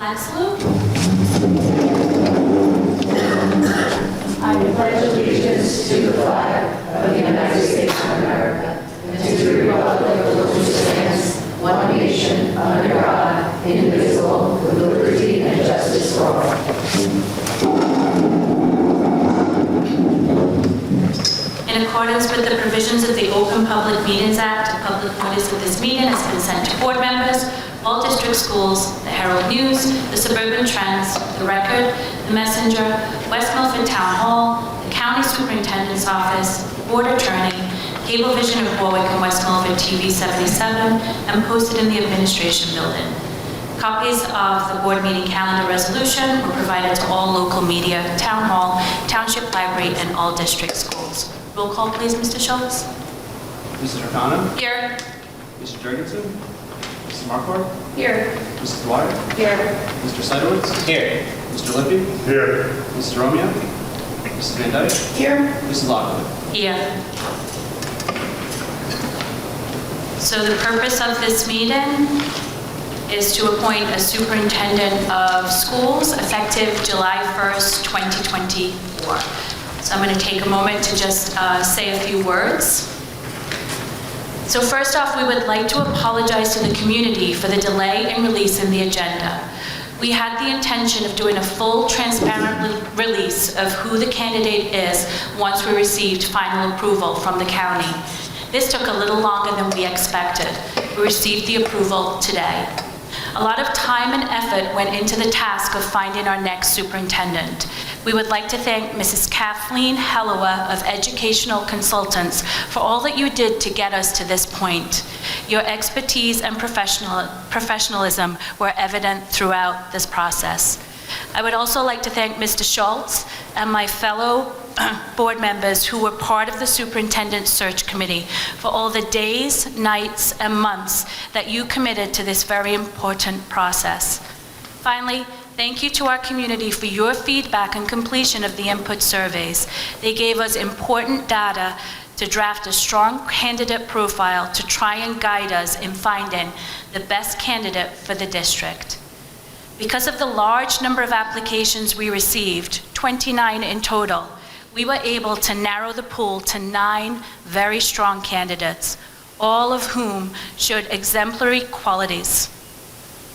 flag salute. I pledge allegiance to the flag of the United States of America and to the republic for which it stands, one nation, under God, indivisible, with liberty and justice for all. In accordance with the provisions of the Open Public Meetings Act, a public notice of this meeting has been sent to board members, all district schools, the Herald News, the Suburban Trends, the Record, the Messenger, West Milford Town Hall, the County Superintendent's Office, Board Attorney, Cablevision of Warwick and West Milford TV 77, and posted in the Administration Building. Copies of the board meeting calendar resolution were provided to all local media, Town Hall, Township Library, and all district schools. Roll call, please, Mr. Schultz. Mrs. Arcana? Here. Mr. Jurgensen? Mrs. Marquardt? Here. Mrs. Dwyer? Here. Mr. Seidowitz? Here. Mr. Lippy? Here. Mrs. Romeo? Mrs. Van Dyke? Here. Mrs. Lockwood? Here. So the purpose of this meeting is to appoint a superintendent of schools effective July 1st, 2024. So I'm going to take a moment to just say a few words. So first off, we would like to apologize to the community for the delay in releasing the agenda. We had the intention of doing a full, transparent release of who the candidate is once we received final approval from the county. This took a little longer than we expected. We received the approval today. A lot of time and effort went into the task of finding our next superintendent. We would like to thank Mrs. Kathleen Hellowa of Educational Consultants for all that you did to get us to this point. Your expertise and professionalism were evident throughout this process. I would also like to thank Mr. Schultz and my fellow board members who were part of the Superintendent Search Committee for all the days, nights, and months that you committed to this very important process. Finally, thank you to our community for your feedback and completion of the input surveys. They gave us important data to draft a strong candidate profile to try and guide us in finding the best candidate for the district. Because of the large number of applications we received, 29 in total, we were able to narrow the pool to 9 very strong candidates, all of whom showed exemplary qualities.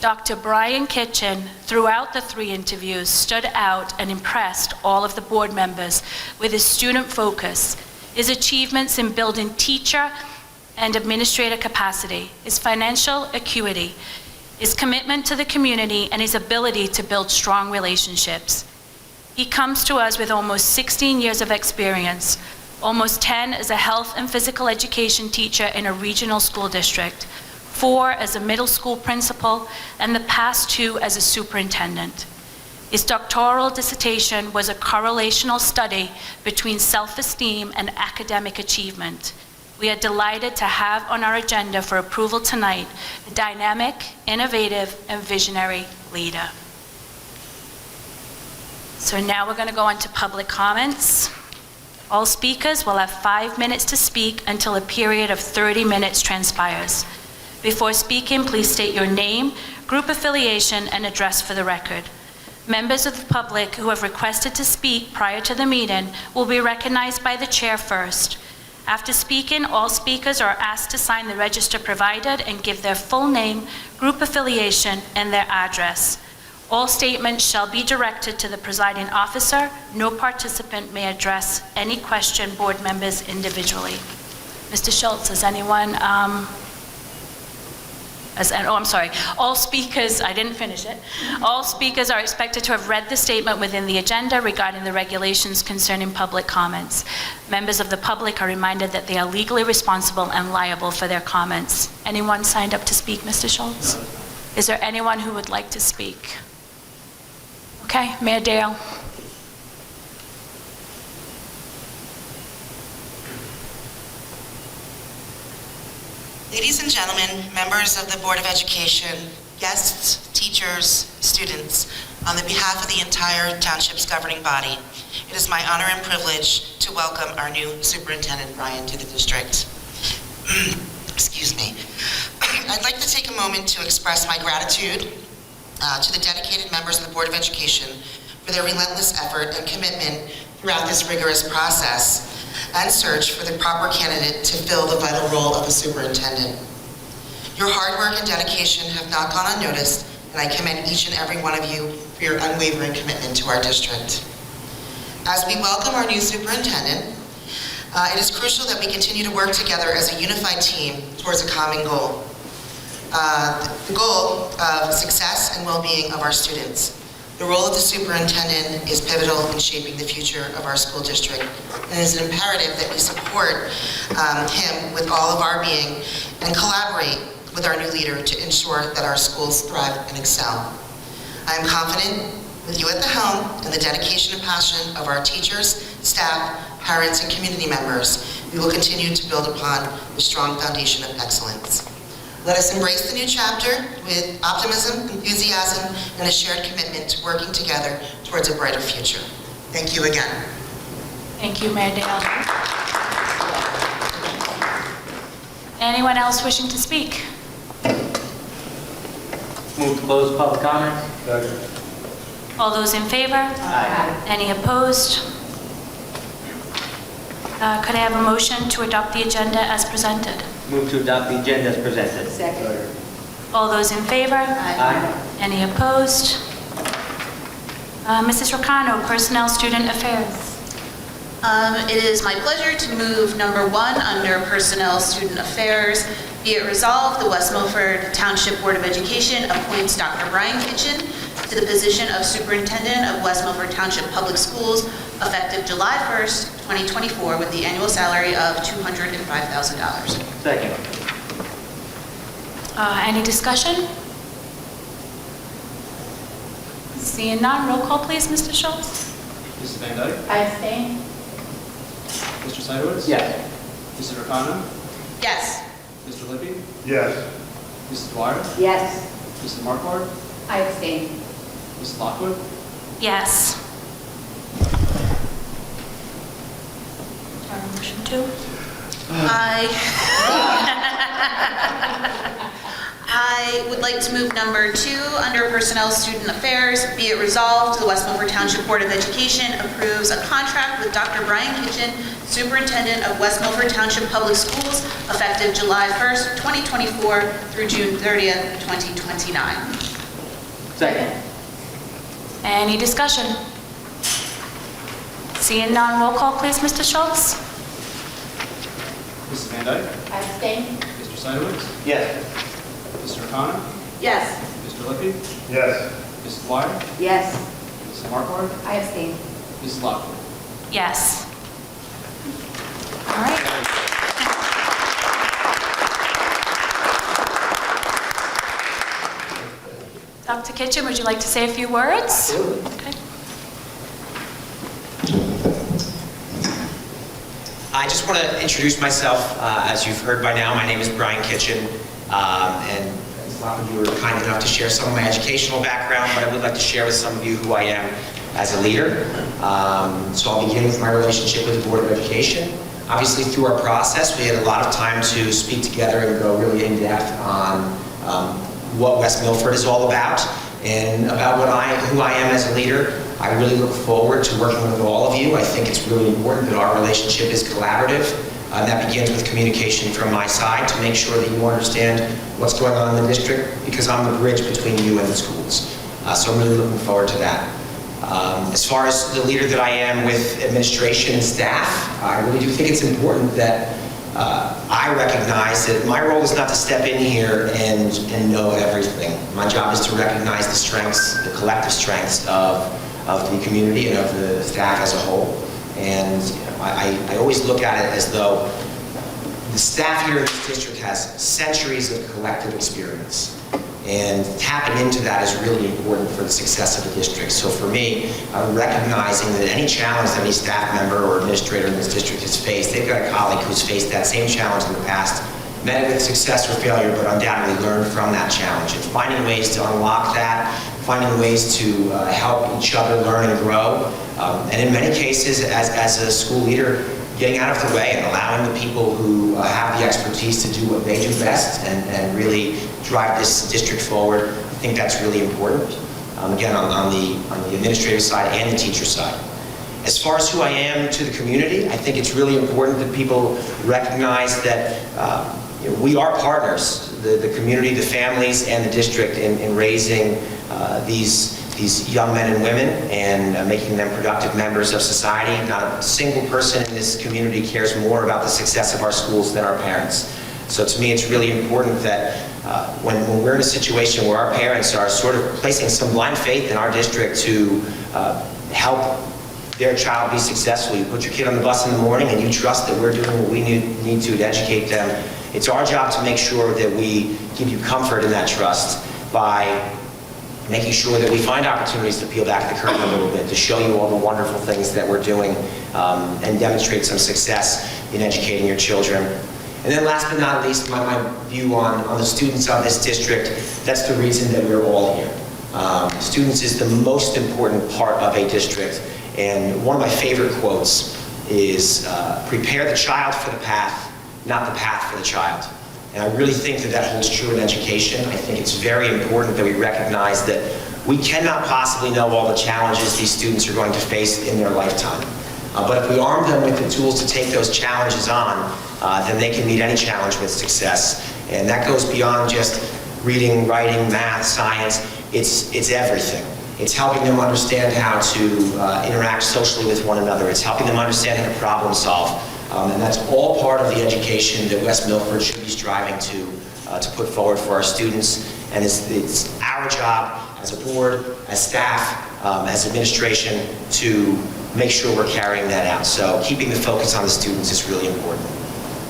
Dr. Brian Kitchen, throughout the 3 interviews, stood out and impressed all of the board members with his student focus, his achievements in building teacher and administrator capacity, his financial acuity, his commitment to the community, and his ability to build strong relationships. He comes to us with almost 16 years of experience, almost 10 as a health and physical education teacher in a regional school district, 4 as a middle school principal, and the past 2 as a superintendent. His doctoral dissertation was a correlational study between self-esteem and academic achievement. We are delighted to have on our agenda for approval tonight a dynamic, innovative, and visionary leader. So now we're going to go on to public comments. All speakers will have 5 minutes to speak until a period of 30 minutes transpires. Before speaking, please state your name, group affiliation, and address for the record. Members of the public who have requested to speak prior to the meeting will be recognized by the chair first. After speaking, all speakers are asked to sign the register provided and give their full name, group affiliation, and their address. All statements shall be directed to the presiding officer. No participant may address any question board members individually. Mr. Schultz, does anyone, all speakers, I didn't finish it. All speakers are expected to have read the statement within the agenda regarding the regulations concerning public comments. Members of the public are reminded that they are legally responsible and liable for their comments. Anyone signed up to speak, Mr. Schultz? Is there anyone who would like to speak? Okay, Mayor Dale. Ladies and gentlemen, members of the Board of Education, guests, teachers, students, on the behalf of the entire Township's governing body, it is my honor and privilege to welcome our new Superintendent, Brian, to the district. Excuse me. I'd like to take a moment to express my gratitude to the dedicated members of the Board of Education for their relentless effort and commitment throughout this rigorous process and search for the proper candidate to fill the vital role of a superintendent. Your hard work and dedication have not gone unnoticed, and I commend each and every one of you for your unwavering commitment to our district. As we welcome our new superintendent, it is crucial that we continue to work together as a unified team towards a common goal. The goal of success and well-being of our students. The role of the superintendent is pivotal in shaping the future of our school district, and it is an imperative that we support him with all of our being and collaborate with our new leader to ensure that our schools thrive and excel. I am confident with you at the helm and the dedication and passion of our teachers, staff, parents, and community members, we will continue to build upon the strong foundation of excellence. Let us embrace the new chapter with optimism, enthusiasm, and a shared commitment to working together towards a brighter future. Thank you again. Thank you, Mayor Dale. Anyone else wishing to speak? Move to close public comments. All those in favor? Aye. Any opposed? Could I have a motion to adopt the agenda as presented? Move to adopt the agenda as presented. Second. All those in favor? Aye. Any opposed? Mrs. Rocano, Personnel Student Affairs. It is my pleasure to move number 1 under Personnel Student Affairs. Be it resolved, the West Milford Township Board of Education appoints Dr. Brian Kitchen to the position of Superintendent of West Milford Township Public Schools effective July 1st, 2024, with the annual salary of $205,000. Second. Any discussion? Seeing none, roll call please, Mr. Schultz. Mrs. Van Dyke? I abstain. Mr. Seidowitz? Yes. Mrs. Rocano? Yes. Mr. Lippy? Yes. Mrs. Dwyer? Yes. Mrs. Marquardt? I abstain. Mrs. Lockwood? Yes. Motion 2. I would like to move number 2 under Personnel Student Affairs. Be it resolved, the West Milford Township Board of Education approves a contract with Dr. Brian Kitchen, Superintendent of West Milford Township Public Schools, effective July 1st, 2024 through June 30th, 2029. Second. Any discussion? Seeing none, roll call please, Mr. Schultz. Mrs. Van Dyke? I abstain. Mr. Seidowitz? Yes. Mr. Rocano? Yes. Mr. Lippy? Yes. Mrs. Dwyer? Yes. Mrs. Marquardt? I abstain. Mrs. Lockwood? Yes. All right. Dr. Kitchen, would you like to say a few words? Absolutely. Okay. I just want to introduce myself. As you've heard by now, my name is Brian Kitchen, and a lot of you were kind enough to share some of my educational background, but I would like to share with some of you who I am as a leader. So I'll begin with my relationship with the Board of Education. Obviously, through our process, we had a lot of time to speak together and go really in depth on what West Milford is all about and about who I am as a leader. I really look forward to working with all of you. I think it's really important that our relationship is collaborative. That begins with communication from my side to make sure that you understand what's going on in the district, because I'm the bridge between you and the schools. So I'm really looking forward to that. As far as the leader that I am with administration and staff, I really do think it's important that I recognize that my role is not to step in here and know everything. My job is to recognize the strengths, the collective strengths of the community and of the staff as a whole. And I always look at it as though the staff here in this district has centuries of collective experience. And tapping into that is really important for the success of the district. So for me, recognizing that any challenge that any staff member or administrator in this district has faced, they've got a colleague who's faced that same challenge in the past, met it with success or failure, but undoubtedly learned from that challenge. And finding ways to unlock that, finding ways to help each other learn and grow. And in many cases, as a school leader, getting out of the way and allowing the people who have the expertise to do what they do best and really drive this district forward, think that's really important, again, on the administrative side and the teacher side. As far as who I am to the community, I think it's really important that people recognize that we are partners, the community, the families, and the district in raising these young men and women and making them productive members of society. Not a single person in this community cares more about the success of our schools than our parents. So to me, it's really important that when we're in a situation where our parents are sort of placing some blind faith in our district to help their child be successful, you put your kid on the bus in the morning and you trust that we're doing what we need to educate them. It's our job to make sure that we give you comfort in that trust by making sure that we find opportunities to peel back the curtain a little bit, to show you all the wonderful things that we're doing and demonstrate some success in educating your children. And then last but not least, my view on the students of this district, that's the reason that we're all here. Students is the most important part of a district, and one of my favorite quotes is, prepare the child for the path, not the path for the child. And I really think that that holds true in education. I think it's very important that we recognize that we cannot possibly know all the challenges these students are going to face in their lifetime. But if we arm them with the tools to take those challenges on, then they can meet any challenge with success. And that goes beyond just reading, writing, math, science. It's everything. It's helping them understand how to interact socially with one another. It's helping them understand how to problem solve. And that's all part of the education that West Milford should be striving to put forward for our students. And it's our job as a board, as staff, as administration to make sure we're carrying that out. So keeping the focus on the students is really important.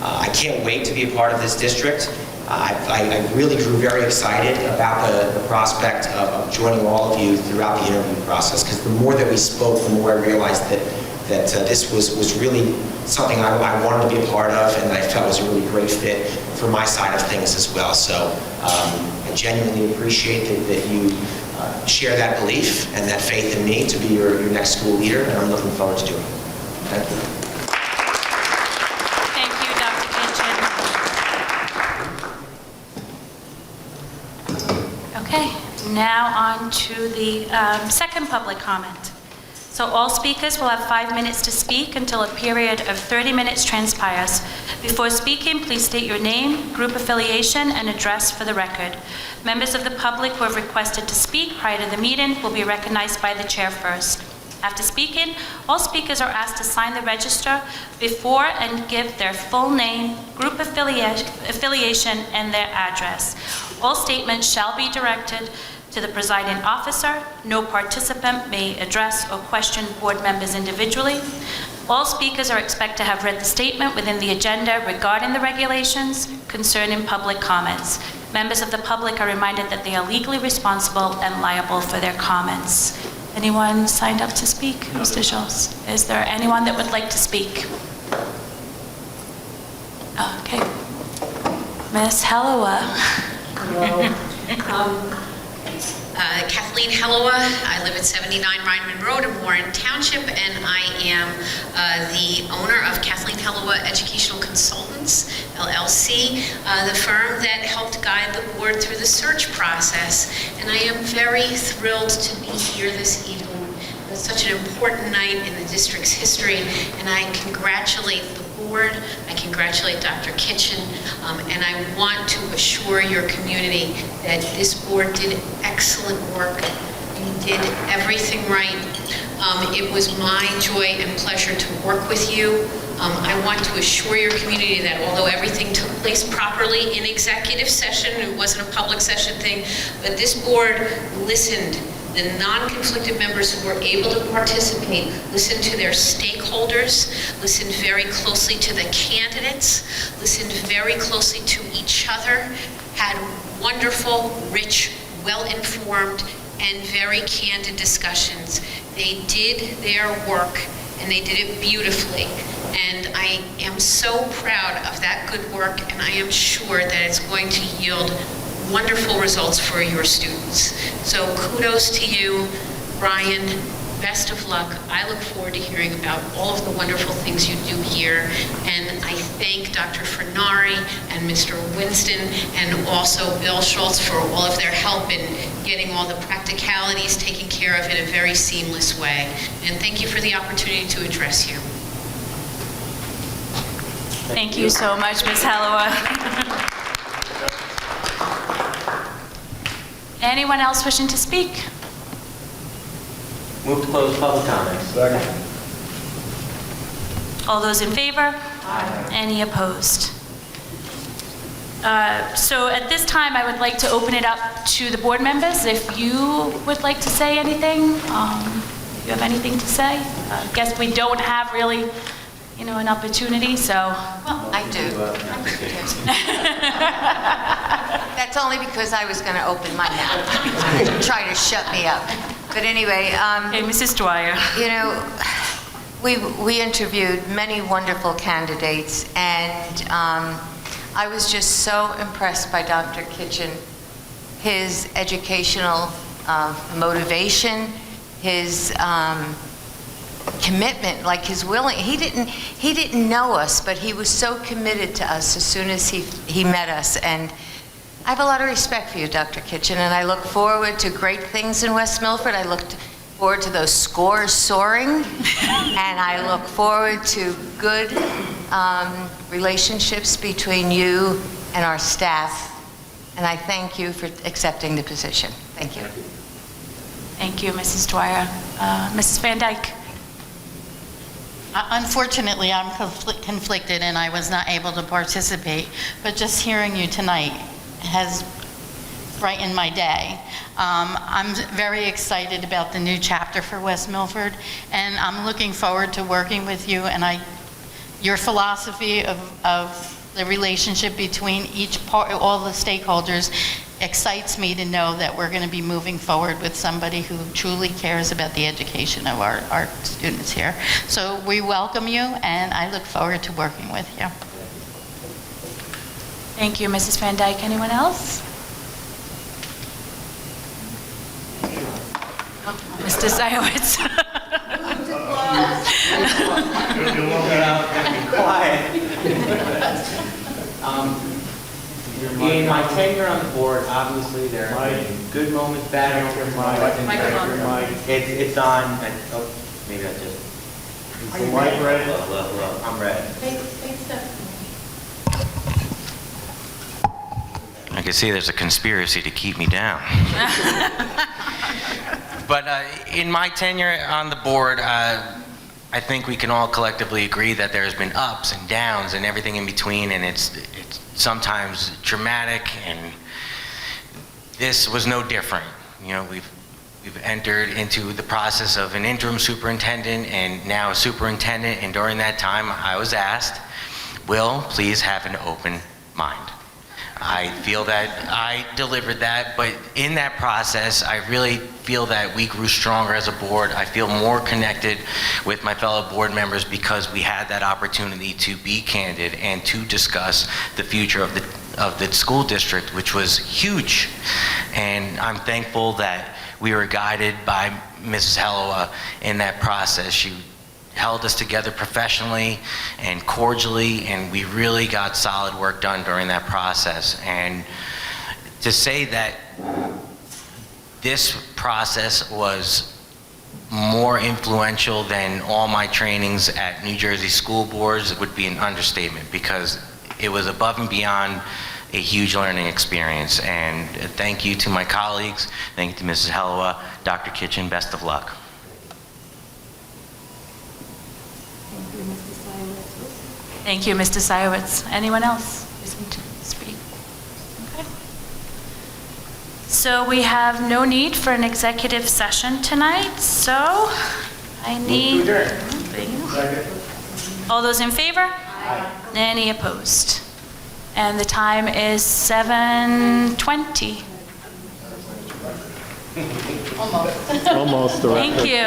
I can't wait to be a part of this district. I really grew very excited about the prospect of joining all of you throughout the interview process, because the more that we spoke, the more I realized that this was really something I wanted to be a part of, and I felt was a really great fit for my side of things as well. So I genuinely appreciate that you share that belief and that faith in me to be your next school leader, and I'm looking forward to doing it. Thank you. Thank you, Dr. Kitchen. Okay, now on to the second public comment. So all speakers will have 5 minutes to speak until a period of 30 minutes transpires. Before speaking, please state your name, group affiliation, and address for the record. Members of the public who have requested to speak prior to the meeting will be recognized by the chair first. After speaking, all speakers are asked to sign the register before and give their full name, group affiliation, and their address. All statements shall be directed to the presiding officer. No participant may address or question board members individually. All speakers are expected to have read the statement within the agenda regarding the regulations concerning public comments. Members of the public are reminded that they are legally responsible and liable for their comments. Anyone signed up to speak? Mr. Schultz, is there anyone that would like to speak? Okay. Ms. Hellowa. Hello. Kathleen Hellowa. I live at 79 Rhineman Road in Warren Township, and I am the owner of Kathleen Hellowa Educational Consultants, LLC, the firm that helped guide the board through the search process. And I am very thrilled to be here this evening. It's such an important night in the district's history, and I congratulate the board, I congratulate Dr. Kitchen, and I want to assure your community that this board did excellent work. You did everything right. It was my joy and pleasure to work with you. I want to assure your community that although everything took place properly in executive session, it wasn't a public session thing, but this board listened. The non-conflicted members who were able to participate listened to their stakeholders, listened very closely to the candidates, listened very closely to each other, had wonderful, rich, well-informed, and very candid discussions. They did their work, and they did it beautifully. And I am so proud of that good work, and I am sure that it's going to yield wonderful results for your students. So kudos to you, Brian, best of luck. I look forward to hearing about all of the wonderful things you do here. And I thank Dr. Fernari and Mr. Winston and also Bill Schultz for all of their help in getting all the practicalities taken care of in a very seamless way. And thank you for the opportunity to address you. Thank you so much, Ms. Hallowell. Anyone else wishing to speak? Move to close public comments. All those in favor? Aye. Any opposed? So at this time, I would like to open it up to the board members. If you would like to say anything, if you have anything to say. I guess we don't have really, an opportunity, so. Well, I do. That's only because I was going to open my mouth and try to shut me up. But anyway, Hey, Mrs. Dwyer. we interviewed many wonderful candidates, and I was just so impressed by Dr. Kitchen, his educational motivation, his commitment, like his willing. He didn't know us, but he was so committed to us as soon as he met us. And I have a lot of respect for you, Dr. Kitchen, and I look forward to great things in West Milford. I look forward to those scores soaring, and I look forward to good relationships between you and our staff. And I thank you for accepting the position. Thank you. Thank you, Mrs. Dwyer. Mrs. Van Dyke. Unfortunately, I'm conflicted and I was not able to participate, but just hearing you tonight has brightened my day. I'm very excited about the new chapter for West Milford, and I'm looking forward to working with you, and your philosophy of the relationship between each part, all the stakeholders, excites me to know that we're going to be moving forward with somebody who truly cares about the education of our students here. So we welcome you, and I look forward to working with you. Thank you, Mrs. Van Dyke. Anyone else? Mr. Zajowicz. In my tenure on the board, obviously there have been good moments, bad moments. It's on. Oh, maybe that's just. Is the light red? Look, I'm red. I can see there's a conspiracy to keep me down. But in my tenure on the board, I think we can all collectively agree that there's been ups and downs and everything in between, and it's sometimes dramatic, and this was no different. We've entered into the process of an interim superintendent and now a superintendent, and during that time I was asked, Will, please have an open mind. I feel that I delivered that, but in that process, I really feel that we grew stronger as a board. I feel more connected with my fellow board members because we had that opportunity to be candid and to discuss the future of the school district, which was huge. And I'm thankful that we were guided by Mrs. Hallowell in that process. She held us together professionally and cordially, and we really got solid work done during that process. And to say that this process was more influential than all my trainings at New Jersey school boards would be an understatement, because it was above and beyond a huge learning experience. And thank you to my colleagues, thank you to Mrs. Hallowell, Dr. Kitchen, best of luck. Thank you, Mr. Zajowicz. Anyone else wishing to speak? Okay. So we have no need for an executive session tonight, so I need... All those in favor? Aye. Any opposed? And the time is 7:20. Almost. Thank you.